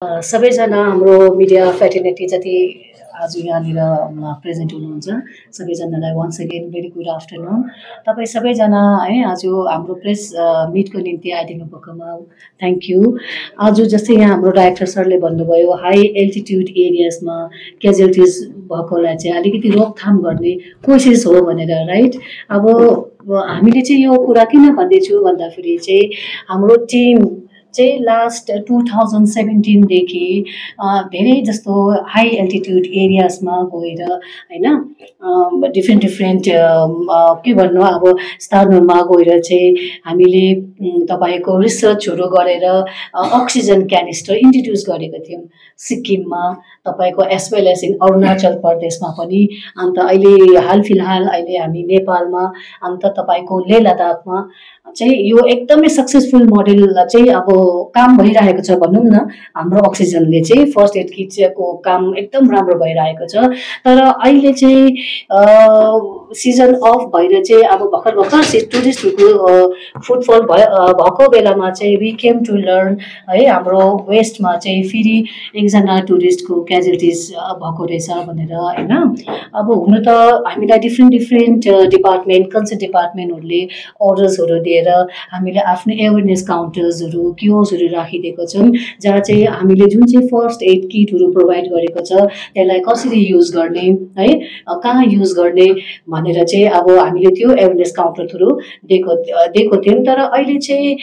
सबैजना हाम्रो media fraternity जति आज यहाँनिर प्रेजेन्ट हुनुहुन्छ सबैजनालाई once again very good afternoon. तपाईँ सबैजना है आज हाम्रो प्रेस मिटको निम्ति आइदिनु भएकोमा थ्याङ्क यू। आज जस्तै यहाँ हाम्रो डाइरेक्टर सरले भन्नुभयो हाई एल्टिट्युड एरियाजमा क्याजुअलिटिज भएकोलाई चाहिँ अलिकति रोकथाम गर्ने कोसिस हो भनेर, राइट। अब हामीले चाहिँ यो कुरा किन भन्दैछु भन्दाखेरि चाहिँ हाम्रो टिम चाहिँ लास्ट 2017 देखि धेरै जस्तो हाई एल्टिट्युड एरियाजमा गएर होइन डिफ्रेन्ट के भन्नु अब स्थानहरूमा गएर चाहिँ हामीले तपाईँको रिसर्चहरू गरेर अक्सिजन क्यानिस्टर इन्ट्रोड्युस गरेको थियौँ सिक्किममा, तपाईँको एज वेल एज इन अरुणाचल प्रदेशमा पनि, अन्त अहिले हाल फिलहाल अहिले हामी नेपालमा, अन्त तपाईँको लेह लद्दाखमा चाहिँ यो एकदमै सक्सेसफुल मोडल चाहिँ अब काम भइरहेको छ भनौँ न। हाम्रो अक्सिजनले चाहिँ फर्स्ट एड किटको काम एकदम राम्रो भइरहेको छ। तर अहिले चाहिँ सिजन अफ भएर चाहिँ अब भर्खर टुरिस्टहरूको फुटफल भएको बेलामा चाहिँ वी केम टु लर्न है हाम्रो वेस्टमा चाहिँ फेरि एकजना टुरिस्टको क्याजुअलिटिज भएको रहेछ भनेर होइन। अब हुन त हामीलाई डिफ्रेन्ट डिपार्टमेन्ट कन्सर्न डिपार्टमेन्टहरूले अर्डर्सहरू दिएर हामीले आफ्नो एवेरनेस काउन्टर्सहरू कियोस्कहरू राखिदिएको छौँ जहाँ चाहिँ हामीले जुन चाहिँ फर्स्ट एड किटहरू प्रोभाइड गरेको छ त्यसलाई कसरी युज गर्ने है कहाँ युज गर्ने भनेर चाहिँ अब हामीले त्यो एवेरनेस काउन्टर थ्रु दिएको थियौँ। तर अहिले चाहिँ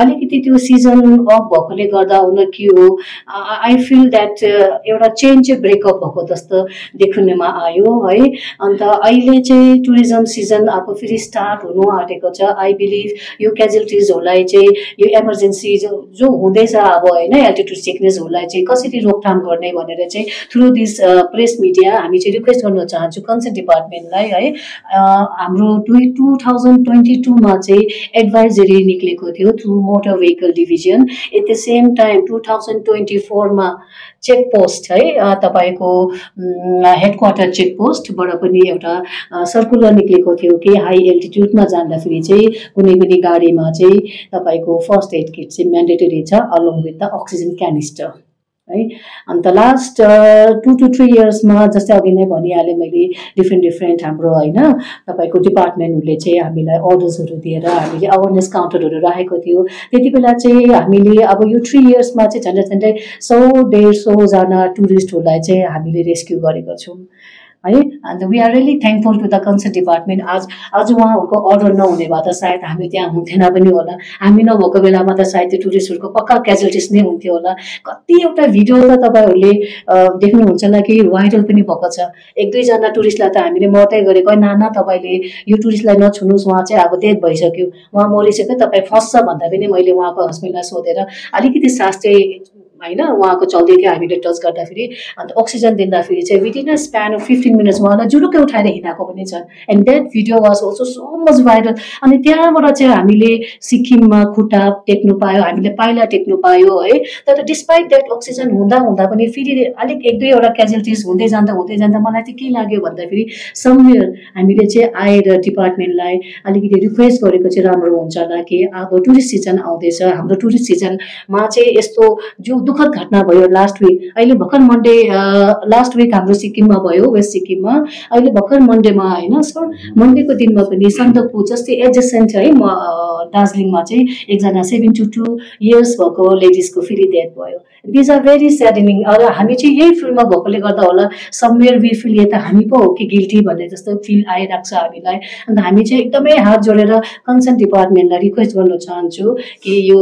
अलिकति त्यो सिजन अफ भएकोले गर्दा हुन के हो आई फिल द्याट एउटा चेन्ज चाहिँ ब्रेकअप भएको जस्तो देखिनमा आयो है। अन्त अहिले चाहिँ टुरिज्म सिजन अब फेरि स्टार्ट हुनु आँटेको छ। आई बिलिभ यो क्याजुअलिटिजहरूलाई चाहिँ यो इमर्जेन्सी जो हुँदैछ अब होइन एल्टिट्युड सिकनेसहरूलाई चाहिँ कसरी रोकथाम गर्ने भनेर चाहिँ थ्रु दिस प्रेस मिडिया हामी चाहिँ रिक्वेस्ट गर्न चाहन्छु कन्सर्न डिपार्टमेन्टलाई है। हाम्रो 2022मा चाहिँ एडभाइजरी निक्लेको थियो through motor vehicle division. At the same time 2024मा चेक पोस्ट है तपाईँको हेडक्वार्टर चेक पोस्टबाट पनि एउटा सर्कुलर निक्लेको थियो कि हाई एल्टिट्युडमा जाँदाखेरि चाहिँ कुनै पनि गाडीमा चाहिँ तपाईँको फर्स्ट एड किट चाहिँ म्यान्डेटरी छ अलोङ विथ द अक्सिजन क्यानिस्टर है। अन्त लास्ट 2 to 3 इयर्समा जस्तै अघि नै भनिहालेँ मैले डिफ्रेन्ट हाम्रो होइन तपाईँको डिपार्टमेन्टहरूले चाहिँ हामीलाई अर्डर्सहरू दिएर हामीले अवेरनेस काउन्टरहरू राखेको थियो। त्यति बेला चाहिँ हामीले अब यो 3 इयर्समा चाहिँ झन्डै 100-150 जना टुरिस्टहरूलाई चाहिँ हामीले रेस्क्यु गरेको छौँ है। अन्त we are really thankful to the concern department. आज उहाँहरूको अर्डर नहुने भए त सायद हामी त्यहाँ हुन्थेन पनि होला। हामी नभएको बेलामा त सायद त्यो टुरिस्टहरूको पक्का क्याजुअलिटिज नै हुन्थ्यो होला। कति एउटा भिडियो त तपाईँहरूले देख्नुहुन्छ होला कि भाइरल पनि भएको छ। 1-2 जना टुरिस्टलाई त हामीले मर्दै गरेको नाना तपाईँले यो टुरिस्टलाई नछुनुहोस् उहाँ चाहिँ अब डेथ भइसक्यो उहाँ मरिसक्यो तपाईँ फस्छ भन्दा पनि मैले उहाँको हस्बेन्डलाई सोधेर अलिकति सास चाहिँ होइन उहाँको चल्दै थियो हामीले टच गर्दाखेरि। अन्त अक्सिजन दिँदाखेरि चाहिँ within a span of 15 minutes उहाँलाई जुरुक्कै उठाएर हिँडाएको पनि छ। And that video was also so much viral. अनि त्यहाँबाट चाहिँ हामीले सिक्किममा खुट्टा टेक्नु पायो, हामीले पाइला टेक्नु पायो है। तर डिस्पाइट द्याट अक्सिजन हुँदा पनि फेरि अलिक 1-2 क्याजुअलिटिज हुँदै जाँदा मलाई चाहिँ के लाग्यो भन्दाखेरि समवेयर हामीले चाहिँ आएर डिपार्टमेन्टलाई अलिकति रिक्वेस्ट गरेको चाहिँ राम्रो हुन्छ होला कि अब टुरिस्ट सिजन आउँदैछ हाम्रो टुरिस्ट सिजनमा चाहिँ यस्तो जो दुःखद घटना भयो लास्ट विक। अहिले भर्खर मन्डे लास्ट विक हाम्रो सिक्किममा भयो वेस्ट सिक्किममा। अहिले भर्खर मन्डेमा होइन सर मन्डेको दिनमा पनि सन्दकपू जस्तै एडजेसेन्ट है दार्जिलिङमा चाहिँ एकजना 72 इयर्स भएको लेडिजको फेरि डेथ भयो। These are very saddening. र हामी चाहिँ यही फिल्डमा भएकोले गर्दा होला समवेयर वी फिल यता हामी पो हो कि गिल्टी भन्ने जस्तो फिल आइरहेको छ हामीलाई। अन्त हामी चाहिँ एकदमै हात जोडेर कन्सर्न डिपार्टमेन्टलाई रिक्वेस्ट गर्न चाहन्छु कि यो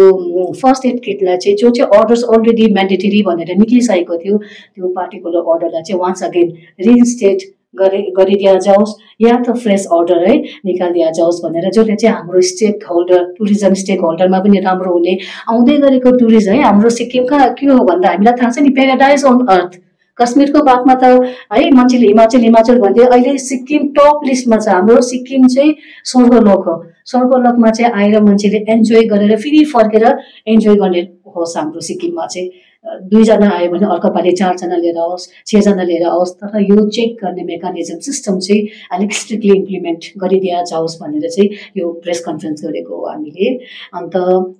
फर्स्ट एड किटलाई चाहिँ जो चाहिँ अर्डर्स अलरेडी म्यान्डेटरी भनेर निक्लिसकेको थियो त्यो पार्टिकुलर अर्डरलाई चाहिँ वान्स अगेन रिइन्स्टेट गरिदिया जाओस् या त फ्रेस अर्डर है निकालिदिया जाओस् भनेर जसले चाहिँ हाम्रो स्टेक होल्डर टुरिज्म स्टेक होल्डरमा पनि राम्रो हुने। आउँदै गरेको टुरिस्ट है हाम्रो सिक्किमका के हो भन्दा हामीलाई थाहा छ नि प्याराडाइज अन अर्थ। कश्मीरको बादमा त है मान्छेले हिमाचल भन्थ्यो, अहिले सिक्किम टप लिस्टमा छ। हाम्रो सिक्किम चाहिँ स्वर्गलोक हो। स्वर्गलोकमा चाहिँ आएर मान्छेले एन्जोय गरेर फेरि फर्केर एन्जोय गर्ने होस् हाम्रो सिक्किममा चाहिँ। दुईजना आयो भने अर्को पालि 4 जना लिएर आओस्, 6 जना लिएर आओस्, तर यो चेक गर्ने मेकानिजम सिस्टम चाहिँ अलिक स्ट्रिक्टली इम्प्लिमेन्ट गरिदिया जाओस् भनेर चाहिँ यो प्रेस कन्फरेन्स गरेको हो हामीले। अन्त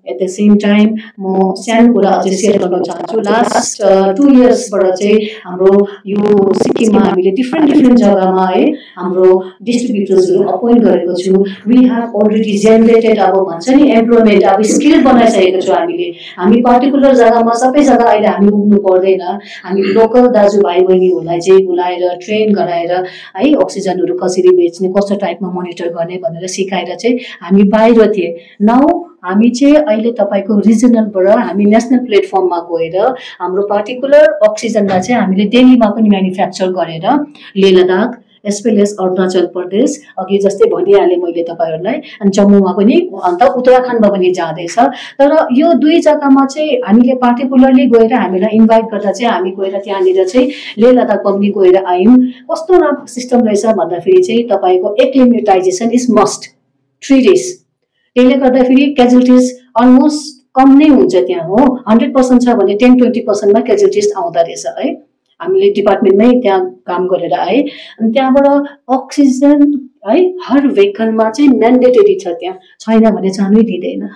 एट द सेम टाइम म सानो कुरा अझै सेयर गर्न चाहन्छु। लास्ट 2 इयर्सबाट चाहिँ हाम्रो यो सिक्किममा हामीले डिफ्रेन्ट जग्गामा है हाम्रो डिस्ट्रिब्युटर्सहरू अपोइन्ट गरेको छु। वी हेभ अलरेडी जेनेरेटेड अब भन्छ नि एम्प्लोयमेन्ट, अब स्किल बनाइसकेको छु हामीले। हामी पर्टिकुलर जग्गामा सबै जग्गा अहिले हामी पुग्नु पर्दैन। हामी लोकल दाजुभाइ बहिनीहरूलाई चाहिँ बोलाएर ट्रेन गराएर है अक्सिजनहरू कसरी बेच्ने, कस्तो टाइपमा मोनिटर गर्ने भनेर सिकाएर चाहिँ हामी बाहिर थिए। नाउ हामी चाहिँ अहिले तपाईँको रिजनलबाट हामी नेसनल प्लेटफर्ममा गएर हाम्रो पर्टिकुलर अक्सिजनलाई चाहिँ हामीले दिल्लीमा पनि म्यानुफ्याक्चर गरेर Leh Ladakh as well as Arunachal Pradesh, अघि जस्तै भनिहालेँ मैले तपाईँहरूलाई, अनि जम्मूमा पनि, अन्त उत्तराखण्डमा पनि जाँदैछ। तर यो 2 जग्गामा चाहिँ हामीले पार्टिकुलरली गएर हामीलाई इन्भाइट गर्दा चाहिँ हामी गएर त्यहाँनिर चाहिँ लेह लद्दाखमा पनि गएर आयौँ। कस्तो राम्रो सिस्टम रहेछ भन्दाखेरि चाहिँ तपाईँको एक्लिमेटाइजेसन इज मस्ट 3 days। त्यसले गर्दाखेरि क्याजुअलिटिज अलमोस्ट कम नै हुन्छ त्यहाँ हो। 100% छ भने 10-20%मा क्याजुअलिटिज आउँदो रहेछ है। हामीले डिपार्टमेन्टमै त्यहाँ काम गरेर आए। अनि त्यहाँबाट अक्सिजन है हर भेहिकलमा चाहिँ म्यान्डेटरी छ, त्यहाँ छैन भने जानै दिँदैन,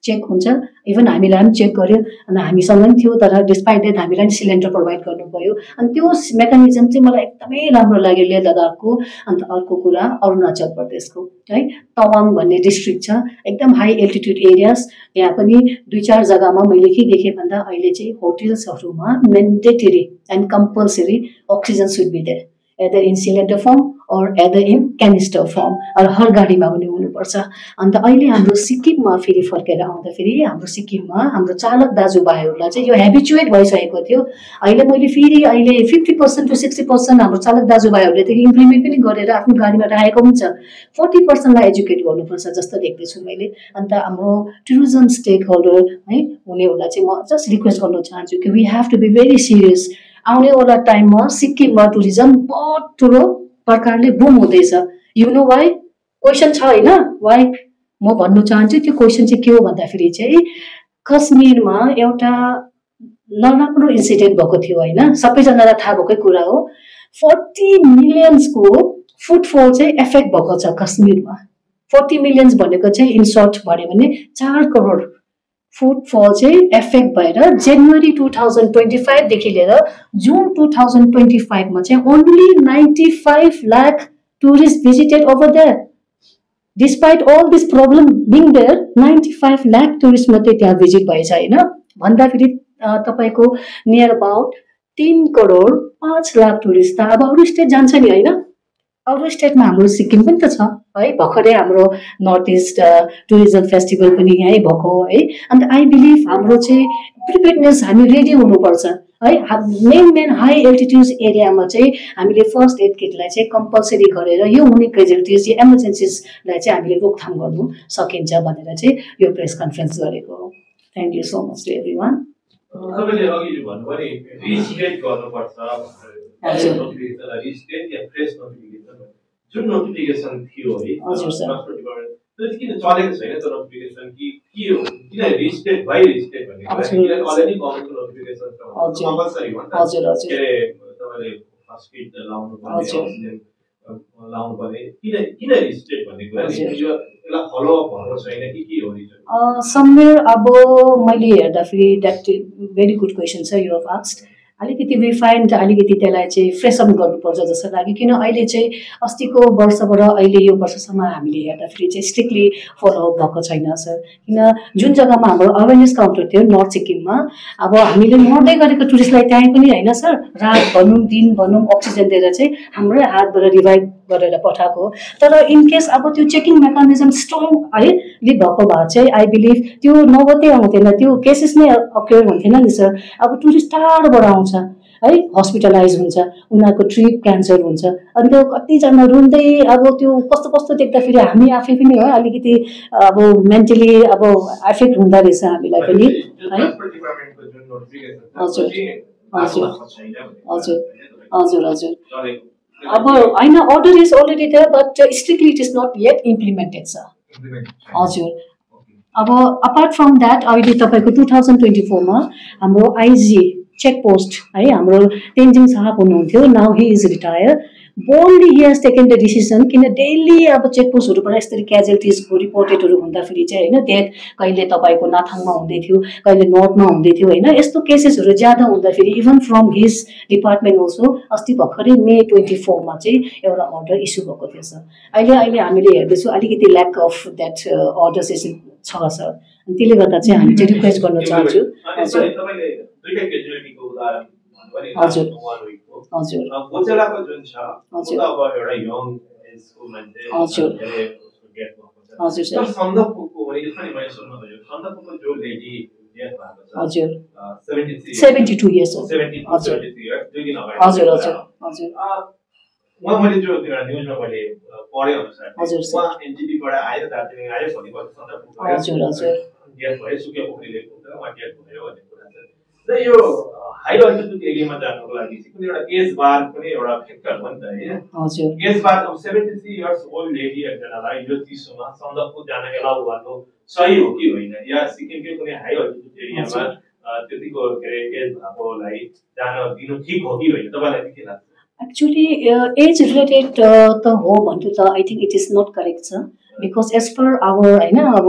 चेक हुन्छ। इभन हामीलाई पनि चेक गर्यो, अनि हामीसँग पनि थियो, तर डिस्पाइट द्याट हामीलाई पनि सिलिन्डर प्रोभाइड गर्नुभयो। अनि त्यो मेकानिजम चाहिँ मलाई एकदमै राम्रो लाग्यो लेह लद्दाखको। अन्त अर्को कुरा अरुणाचल प्रदेशको है तवाङ भन्ने डिस्ट्रिक्ट छ, एकदम हाई एल्टिट्युड एरियाज। त्यहाँ पनि 2-4 जग्गामा मैले के देखेँ भन्दा अहिले चाहिँ होटल्सहरूमा mandatory and compulsory oxygen should be there, either in cylinder form or either in canister form, और हर गाडीमा पनि हुनुपर्छ। अन्त अहिले हाम्रो सिक्किममा फेरि फर्केर आउँदाखेरि हाम्रो सिक्किममा हाम्रो चालक दाजुभाइहरूलाई चाहिँ यो हेबिचुएट भइसकेको थियो। अहिले मैले फेरि अहिले 50% to 60% हाम्रो चालक दाजुभाइहरूले त इम्प्लिमेन्ट पनि गरेर आफ्नो गाडीमा राखेको पनि छ। 40%लाई एजुकेट गर्नुपर्छ जस्तो देख्दैछु मैले। अन्त हाम्रो टुरिज्म स्टेक होल्डर है हुनेहरूलाई चाहिँ म जस्ट रिक्वेस्ट गर्न चाहन्छु कि we have to be very serious. आउनेवाला टाइममा सिक्किममा टुरिज्म बहुत ठुलो प्रकारले बुम हुँदैछ। You know why? क्वेसन छ होइन वाइ? म भन्नु चाहन्छु त्यो क्वेसन चाहिँ के हो भन्दाखेरि चाहिँ कश्मीरमा एउटा नराम्रो इन्सिडेन्ट भएको थियो होइन, सबैजनालाई थाहा भएकै कुरा हो। 40 मिलियन्सको फुटफल चाहिँ एफेक्ट भएको छ कश्मीरमा। 40 मिलियन्स भनेको चाहिँ इन सर्ट भन्यो भने 4 करोड फुटफल चाहिँ एफेक्ट भएर जनवरी 2025 देखि लिएर जुन 2025 मा चाहिँ only 95 lakh tourist visited over there. Despite all this problem being there 95 lakh tourist मात्रै त्यहाँ भिजिट भएछ होइन भन्दाखेरि तपाईँको near about 3 crore 5 lakh tourist त अब अरू स्टेट जान्छ नि होइन। अरू स्टेटमा हाम्रो सिक्किम पनि त छ है, भर्खरै हाम्रो नर्थ इस्ट टुरिज्म फेस्टिभल पनि यहीँ भएको है। अन्त आई बिलिभ हाम्रो चाहिँ प्रिपेयर्डनेस हामी रेडी हुनुपर्छ है। मेन हाई एल्टिट्युड एरियामा चाहिँ हामीले फर्स्ट एड किटलाई चाहिँ कम्पलसरी गरेर यो हुने क्याजुअलिटिज या इमर्जेन्सिजलाई चाहिँ हामीले रोकथाम गर्नु सकिन्छ भनेर चाहिँ यो प्रेस कन्फरेन्स गरेको हो। Thank you so much to everyone. तपाईँले अघि भन्नुभयो नि रिस्टेट गर्नुपर्छ भनेर, नोटिफिकेसन रिस्टेट या प्रेस नोटिफिकेसन जुन नोटिफिकेसन थियो है ट्रान्सपोर्ट डिपार्टमेन्ट त्यो किन चलेको छैन त्यो नोटिफिकेसन कि के हो, किन रिस्टेट बाइ रिस्टेट भन्ने कुरा किन अलरेडी गभर्नमेन्टको नोटिफिकेसन छ कम्पल्सरी हो नि त। के अरे तपाईँले फर्स्ट किट लाउनु पर्ने, अक्सिजन लाउनु पर्ने, किन रिस्टेट भन्ने कुरा यो यसलाई फलो अप भएको छैन कि के हो रिजन? समवेयर अब मैले हेर्दाखेरि द्याट भेरी गुड क्वेसन छ यु हेभ आस्क्ड। अलिकति रिफाइन्ड अलिकति त्यसलाई चाहिँ फ्रेसअप गर्नुपर्छ जस्तो लाग्यो। किन अहिले चाहिँ अस्तिको वर्षबाट अहिले यो वर्षसम्म हामीले हेर्दाखेरि चाहिँ स्ट्रिक्टली फलोअप भएको छैन सर। किन जुन जग्गामा हाम्रो अवेरनेस काउन्टर थियो नर्थ सिक्किममा, अब हामीले मर्दै गरेको टुरिस्टलाई त्यहीँ पनि होइन सर, रात भनौँ दिन भनौँ अक्सिजन दिएर चाहिँ हाम्रै हातबाट रिभाइभ गरेर पठाएको। तर इनकेस अब त्यो चेकिङ मेकानिजम स्ट्रङ है भएको भए चाहिँ आई बिलिभ त्यो नगतै आउँथेन, त्यो केसेस नै अक्योर हुन्थेन नि सर। अब टुरिस्ट टाढोबाट आउँछ है, हस्पिटलाइज हुन्छ, उनीहरूको ट्रिप क्यान्सल हुन्छ, अनि त्यो कतिजना रुन्दै अब त्यो कस्तो कस्तो देख्दाखेरि हामी आफै पनि है अलिकति अब मेन्टली अब एफेक्ट हुँदो रहेछ हामीलाई पनि है। हजुर हजुर हजुर हजुर हजुर अब होइन order is already there but strictly it is not yet implemented sir. हजुर अब अपार्ट फ्रम द्याट अहिले तपाईँको 2024 हाम्रो आइजी चेकपोस्ट है हाम्रो तेन्जिङ साहब हुनुहुन्थ्यो now he is retire boldly he has taken the decision किन डेली अब चेकपोस्टहरूबाट यसरी क्याजुअलिटिजको रिपोर्टेडहरू हुँदाखेरि चाहिँ होइन डेथ कहिले तपाईँको नाथाङमा हुँदै थियो कहिले नर्थमा हुँदै थियो होइन यस्तो केसेसहरू ज्यादा हुँदाखेरि even from his department also अस्ति भर्खरै मे 24 चाहिँ एउटा अर्डर इस्यु भएको थियो सर अहिले हामीले हेर्दैछौँ अलिकति lack of that order session छ सर त्यसले गर्दा चाहिँ हामी चाहिँ रिक्वेस्ट गर्न चाहन्छु हजुर हजुर गोचेलाको जुन छ हजुर अब एउटा यङ एजको मान्छे हजुर हजुर सर सन्दकपुको भने यसमा नि मैले सुन्न भयो सन्दकपुको जो लेडी डेथ भएको छ हजुर 72 इयर्स हजुर 72 इयर्स 2 दिन अगाडि हजुर हजुर हजुर उहाँ मैले जो एउटा न्युजमा मैले पढे अनुसार हजुर उहाँ एनजिपी बाट आएर दार्जिलिङ आएर भोलिपल्ट सन्दकपुको हजुर हजुर डेथ भयो सुकिया पोखरीले उहाँ डेथ भयो भन्ने कुरा छ र यो हाई अल्टिट्युड एरियामा जानको लागि कुनै एउटा एज बार पनि एउटा फ्याक्टर हो नि त हैन हजुर एज बार अब 73 इयर्स ओल्ड लेडी एकजनालाई यो चिसोमा सन्दकपू जान एलाउ गर्नु सही हो कि होइन या सिक्किमकै कुनै हाई अल्टिट्युड एरियामा त्यतिको के अरे एज भएकोलाई जान दिनु ठिक हो कि होइन तपाईलाई के लाग्छ एक्चुअली एज रिलेटेड त हो भन्छु त I think it is not correct छ बिकज एज पर आवर होइन अब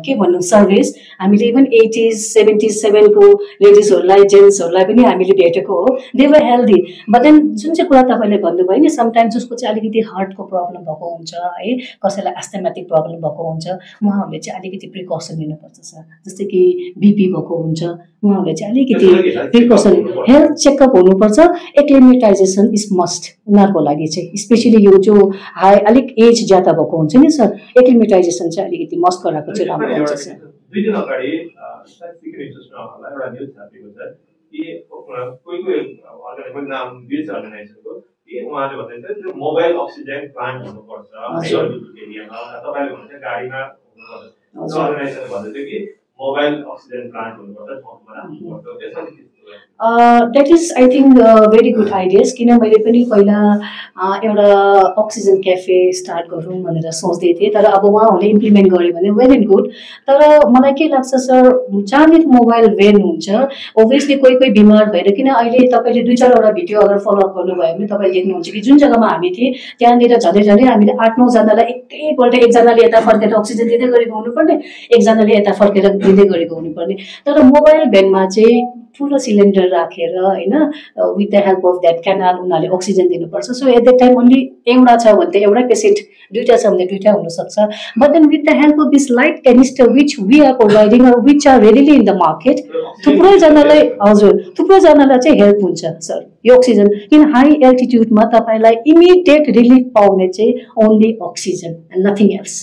के भन्नु सर्भिस हामीले इभन 80s 77 को लेडिजहरूलाई जेन्ट्सहरूलाई पनि हामीले भेटेको हो they were healthy but then जुन चाहिँ कुरा तपाईँले भन्नुभयो नि समटाइम्स जसको चाहिँ अलिकति हार्टको प्रब्लम भएको हुन्छ है कसैलाई एस्थमेटिक प्रब्लम भएको हुन्छ उहाँहरूले चाहिँ अलिकति प्रिकसन लिनुपर्छ सर जस्तै कि बिपी भएको हुन्छ उहाँहरूले चाहिँ अलिकति प्रिकसन हेल्थ चेकअप हुनुपर्छ एक्लिमेटाइजेसन इज मस्ट उनीहरूको लागि चाहिँ स्पेसली यो जो हाई अलिक एज ज्यादा भएको हुन्छ नि सर एक्लिमेटाइजेसन चाहिँ अलिकति मस्ट गराएको चाहिँ राम्रो हुन्छ सर 2 दिन अगाडि सिक्किम इन्स्टिट्युटमा एउटा न्युज छापेको छ कि कोही अर्गनाइजेसन नाम बिर्स अर्गनाइजेसनको कि उहाँले भन्दैछ त्यो मोबाइल अक्सिजन प्लान्ट हुनुपर्छ एरियामा तपाईँले भन्नुहुन्छ गाडीमा हुनुपर्छ अर्गनाइजेसन भन्दैछ कि मोबाइल अक्सिजन प्लान्ट हुनुपर्छ ठाउँमा राख्नुपर्छ त्यसमा that is I think very good ideas किन मैले पनि पहिला एउटा अक्सिजन क्याफे स्टार्ट गरौँ भनेर सोच्दै थिएँ तर अब उहाँहरूले इम्प्लिमेन्ट गर्यो भने वेल एन्ड गुड तर मलाई के लाग्छ सर जहाँनिर मोबाइल भ्यान हुन्छ ओभियसली कोही कोही बिमार भएर किन अहिले तपाईँले 2-4वटा भिडियो अगर फलोअप गर्नुभयो भने तपाईँले देख्नुहुन्छ कि जुन जग्गामा हामी थियौँ त्यहाँनिर झन्डै झन्डै हामीले 8-9 जनालाई एकैपल्ट एकजनाले यता फर्केर अक्सिजन दिँदै गरेको हुनुपर्ने एकजनाले यता फर्केर दिँदै गरेको हुनुपर्ने तर मोबाइल भ्यानमा चाहिँ ठुलो सिलिन्डर राखेर होइन with the help of that cannula उनीहरूले अक्सिजन दिनुपर्छ so at that time only एउटा छ भने त एउटै पेसेन्ट 2टा छ भने 2टा हुनसक्छ but then with the help of this light canister which we are providing which are readily in the market थुप्रैजनालाई हजुर थुप्रैजनालाई चाहिँ हेल्प हुन्छ सर यो अक्सिजन किन हाई एल्टिट्युडमा तपाईँलाई इमिडिएट रिलिफ पाउने चाहिँ only oxygen and nothing else